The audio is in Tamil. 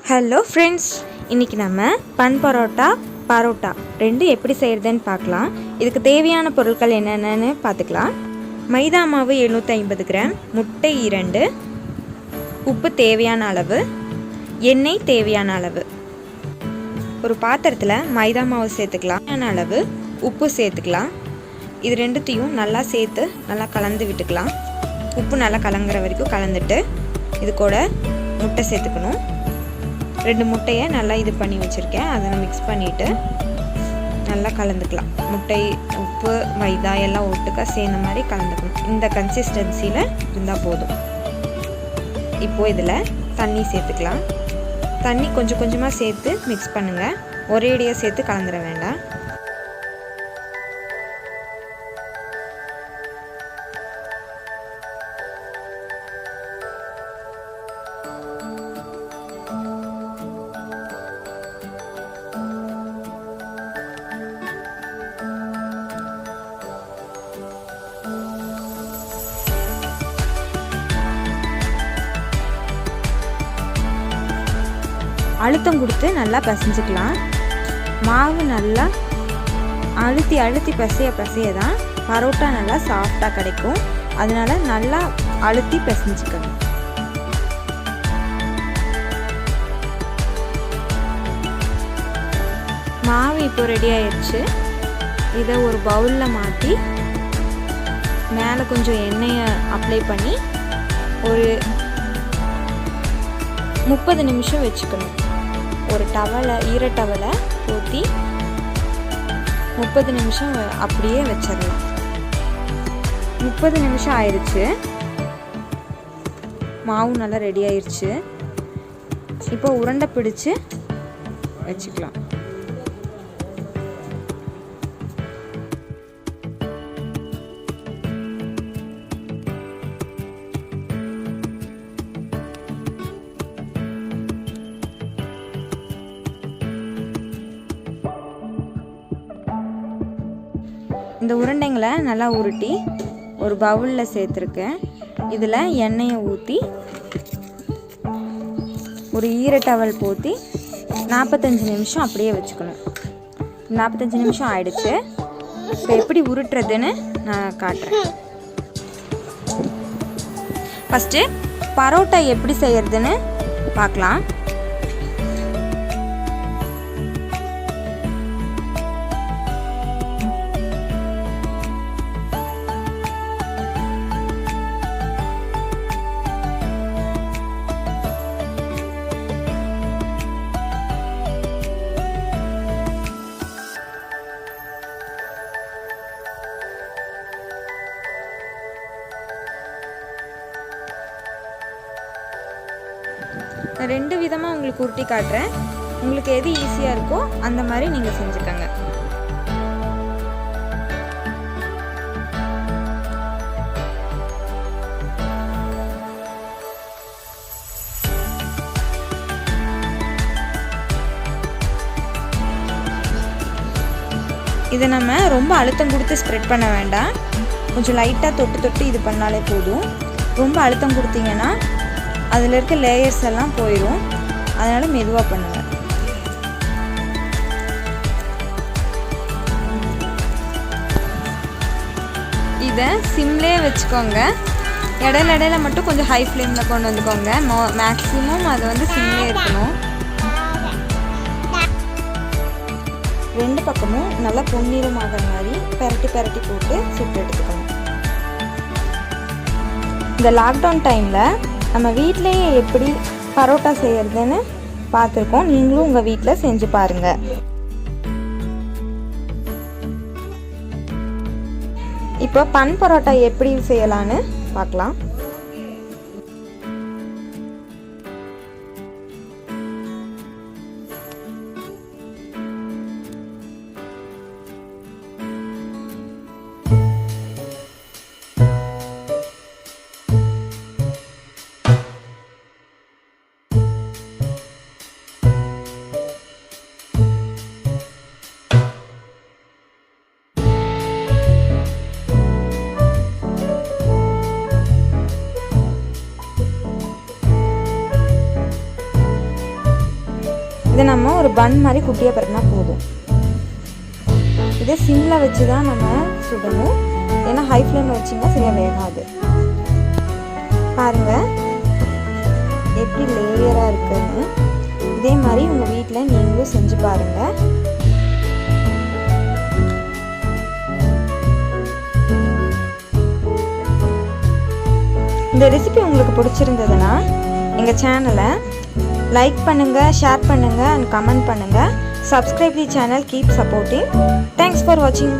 ஹலோ ஃப்ரெண்ட்ஸ், இன்றைக்கி நம்ம பன் பரோட்டா பரோட்டா ரெண்டும் எப்படி செய்கிறதுன்னு பார்க்கலாம். இதுக்கு தேவையான பொருட்கள் என்னென்னு பார்த்துக்கலாம். மைதா மாவு 750 கிராம், முட்டை 2, உப்பு தேவையான அளவு, எண்ணெய் தேவையான அளவு. ஒரு பாத்திரத்தில் மைதா மாவு சேர்த்துக்கலாம், தேவையான அளவு உப்பு சேர்த்துக்கலாம். இது ரெண்டுத்தையும் நல்லா சேர்த்து நல்லா கலந்து விட்டுக்கலாம். உப்பு நல்லா கலங்குற வரைக்கும் கலந்துட்டு இது கூட முட்டை சேர்த்துக்கணும். 2 முட்டையை நல்லா இது பண்ணி வச்சுருக்கேன். அதை மிக்ஸ் பண்ணிவிட்டு நல்லா கலந்துக்கலாம். முட்டை, உப்பு, மைதா எல்லாம் ஒட்டுக்கா சேர்ந்த மாதிரி கலந்துக்கணும். இந்த கன்சிஸ்டன்சியில் இருந்தால் போதும். இப்போது இதில் தண்ணி சேர்த்துக்கலாம். தண்ணி கொஞ்சம் கொஞ்சமாக சேர்த்து மிக்ஸ் பண்ணுங்கள். ஒரேடியாக சேர்த்து கலந்துட வேண்டாம். அழுத்தம் கொடுத்து நல்லா பிசைஞ்சிக்கலாம். மாவு நல்லா அழுத்தி அழுத்தி பிசைய தான் பரோட்டா நல்லா சாஃப்டாக கிடைக்கும். அதனால நல்லா அழுத்தி பிசைஞ்சிக்கணும். மாவு இப்போ ரெடி ஆயிடுச்சு. இதை ஒரு பவுலில் மாற்றி மேலே கொஞ்சம் எண்ணெயை அப்ளை பண்ணி ஒரு 30 நிமிஷம் வச்சுக்கணும். ஒரு டவலை, ஈர டவலை ஊற்றி 30 நிமிஷம் அப்படியே வச்சிடலாம். 30 நிமிஷம் ஆயிடுச்சு. மாவு நல்லா ரெடி ஆயிடுச்சு. இப்போ உருண்டை பிடிச்சு வச்சுக்கலாம். இந்த உருண்டைங்களை நல்லா உருட்டி ஒரு பவுலில் சேர்த்துருக்கேன். இதில் எண்ணெயை ஊற்றி ஒரு ஈர டவல் போற்றி 45 நிமிஷம் அப்படியே வச்சுக்கணும். 45 நிமிஷம் ஆயிடுச்சு. இப்போ எப்படி உருட்டுறதுன்னு நான் காட்டுறேன். ஃபஸ்ட்டு பரோட்டா எப்படி செய்கிறதுன்னு பார்க்கலாம். நான் 2 விதமாக உங்களுக்கு உருட்டி காட்டுறேன். உங்களுக்கு எது ஈஸியாக இருக்கோ அந்த மாதிரி நீங்கள் செஞ்சுக்கோங்க. இதை நம்ம ரொம்ப அழுத்தம் கொடுத்து ஸ்ப்ரெட் பண்ண வேண்டாம். கொஞ்சம் லைட்டாக தொட்டு தொட்டு இது பண்ணாலே போதும். ரொம்ப அழுத்தம் கொடுத்தீங்கன்னா அதில் இருக்க லேயர்ஸ் எல்லாம் போயிடும். அதனால் மெதுவாக பண்ணுங்க. இதை சிம்லேயே வச்சுக்கோங்க. இடையில மட்டும் கொஞ்சம் ஹை ஃப்ளேமில் கொண்டு வந்துக்கோங்க. மேக்ஸிமம் அது வந்து சிம்லேயே இருக்கணும். 2 பக்கமும் நல்லா பொன்னிறமாகிற மாதிரி பெரட்டி போட்டு சுட்டு எடுத்துக்கணும். இந்த லாக்டவுன் டைமில் நம்ம வீட்டிலையே எப்படி பரோட்டா செய்கிறதுன்னு பார்த்துருக்கோம். நீங்களும் உங்கள் வீட்டில் செஞ்சு பாருங்கள். இப்போ பன் பரோட்டா எப்படி செய்யலான்னு பார்க்கலாம். இதை நம்ம ஒரு பன் மாதிரி குட்டியாக பரட்டினா போதும். இதை சிம்மில் வச்சு தான் நம்ம சுடணும், ஏன்னா ஹை ஃப்ளேமில் வச்சிங்கன்னா சரியாக வேகாது. பாருங்கள் எப்படி லேயராக இருக்குன்னு. இதே மாதிரி உங்கள் வீட்டில் நீங்களும் செஞ்சு பாருங்கள். இந்த ரெசிபி உங்களுக்கு பிடிச்சிருந்ததுன்னா எங்கள் சேனலை லைக் பண்ணுங்கள், ஷேர் பண்ணுங்கள் அண்ட் கமெண்ட் பண்ணுங்கள். Subscribe the channel, keep supporting. Thanks for வாட்சிங்.